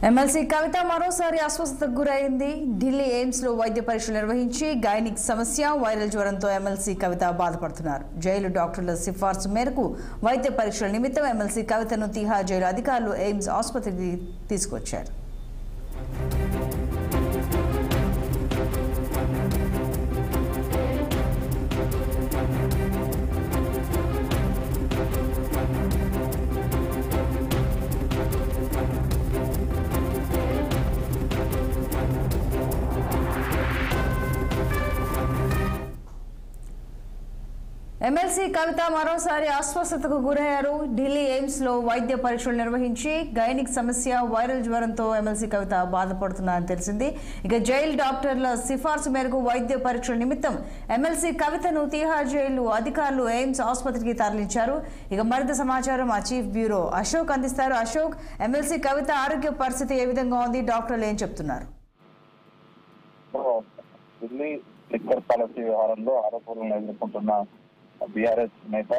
MLC కవిత మరోసారి అస్వస్థతకు గురైంది. ఢిల్లీ ఎయిమ్స్ లో వైద్య పరీక్షలు నిర్వహించి గైనిక్ సమస్య, వైరల్ జ్వరంతో ఎమ్మెల్సీ కవిత బాధపడుతున్నారు. జైలు డాక్టర్ల సిఫార్సు మేరకు వైద్య పరీక్షల నిమిత్తం ఎమ్మెల్సీ కవితను తిహార్ జైలు అధికారులు ఎయిమ్స్ ఆసుపత్రికి తీసుకొచ్చారు. ఎమ్మెల్సీ కవిత మరోసారి అస్వస్థతకు గురయ్యారు. ఢిల్లీ ఎయిమ్స్ లో వైద్య పరీక్షలు నిర్వహించి గైనిక్ సమస్య, వైరల్ జ్వరంతో ఎమ్మెల్సీ కవిత బాధపడుతున్నారని తెలిసింది. ఇక జైలు డాక్టర్ల సిఫార్సు మేరకు వైద్య పరీక్షల నిమిత్తం ఎమ్మెల్సీ కవితను తిహార్ జైలు అధికారులు ఎయిమ్స్ ఆసుపత్రికి తరలించారు. ఇక మరింత సమాచారం మా చీఫ్ బ్యూరో అశోక్ అందిస్తారు. అశోక్, ఎమ్మెల్సీ కవిత ఆరోగ్య పరిస్థితి ఏ విధంగా ఉంది? డాక్టర్లు ఏం చెప్తున్నారు? ఢిల్లీ లిక్కర్ పాలసీ వ్యవహారంలో ఆరోపణలు ఎదుర్కొంటున్న బీఆర్ఎస్ నేత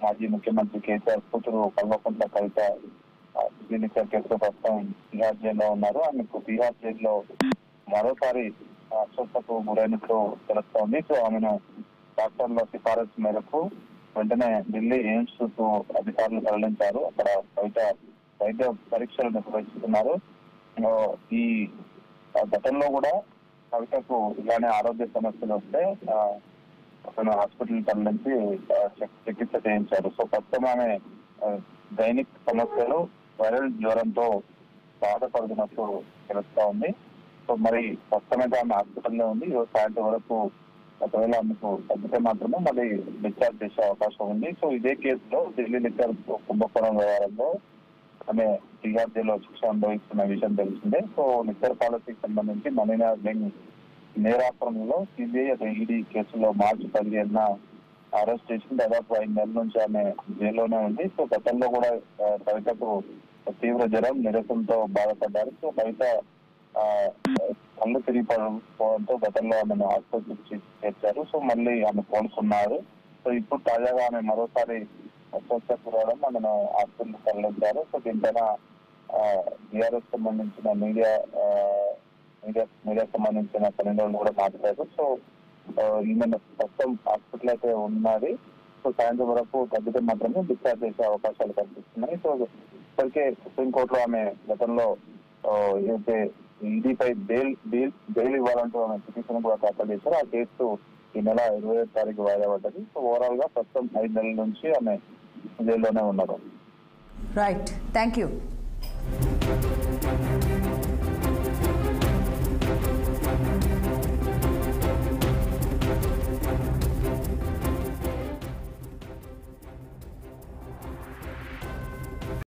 మాజీ ముఖ్యమంత్రి కేసీఆర్ కూతురు కల్వకుంట్ల కవిత లిక్కర్ కేసులో ప్రస్తుతం తిహార్ జైల్లో ఉన్నారు. ఆమెకు తిహార్ జైల్లో మరోసారి అస్వస్థతకు గురైనట్లు తెలుస్తోంది. సో ఆమెను డాక్టర్ల సిఫారసు మేరకు వెంటనే ఢిల్లీ ఎయిమ్స్ కు అధికారులు తరలించారు. అక్కడ కవిత వైద్య పరీక్షలు నిర్వహిస్తున్నారు. ఈ గతంలో కూడా కవితకు ఇలానే ఆరోగ్య సమస్యలు వస్తే అతను హాస్పిటల్ తరలించి చికిత్స చేయించారు. సో ప్రస్తుతం ఆమె గైనిక్ సమస్యలు, వైరల్ జ్వరంతో బాధపడుతున్నట్టు తెలుస్తా ఉంది. సో మరి ప్రస్తుతమైతే ఆమె హాస్పిటల్లో ఉంది. ఈరోజు సాయంత్రం వరకు ఒకవేళ ఆమెకు తగ్గితే మాత్రమే మళ్ళీ డిశ్చార్జ్ చేసే అవకాశం ఉంది. సో ఇదే కేసులో ఢిల్లీ లిక్కర్ కుంభకోణం వ్యవహారంలో ఆమె తిహార్ జైల్లో శిక్ష అనుభవిస్తున్న విషయం తెలిసిందే. సో లిక్కర్ పాలసీకి సంబంధించి మనీ లాండరింగ్ నేరాపరంలో సిబిఐ ఈడీ కేసులో మార్చి 15న అరెస్ట్ చేసి దాదాపు 5 నెలల నుంచి ఆమె జైల్లోనే ఉంది. సో గతంలో కూడా కవితకు తీవ్ర జ్వరం, నిరసనతో బాధపడ్డారు. సో కవిత కళ్ళు తిరిగిపోవడంతో గతంలో ఆమెను ఆసుపత్రికి చేర్చారు. సో మళ్ళీ ఆమె కోలుకున్నారు. సో ఇప్పుడు తాజాగా ఆమె మరోసారి అస్వస్థతకు రావడం ఆమెను హాస్పిటల్ తరలించారు. సో దీనిపైన బీఆర్ఎస్ సంబంధించిన మీడియా సంబంధించిన పన్నెండు కూడా మాట్లాడారు. సో ఈమె ప్రస్తుతం హాస్పిటల్ అయితే ఉన్నది. సో సాయంత్రం వరకు తగ్గితే మాత్రమే డిశ్చార్జ్ చేసే అవకాశాలు కనిపిస్తున్నాయి. సో ఇప్పటికే సుప్రీంకోర్టులో ఆమె గతంలో ఏదైతే ఈడీపై బెయిల్ ఇవ్వాలంటూ ఆమె పిటిషన్ కూడా దాఖలు చేశారు. ఆ కేసు ఈ నెల 25వ తారీఖు వాయిదా పడ్డది. సో ఓవరాల్ గా ప్రస్తుతం 5 నెలల నుంచి ఆమె జైల్లోనే ఉన్నారు. Right, thank you.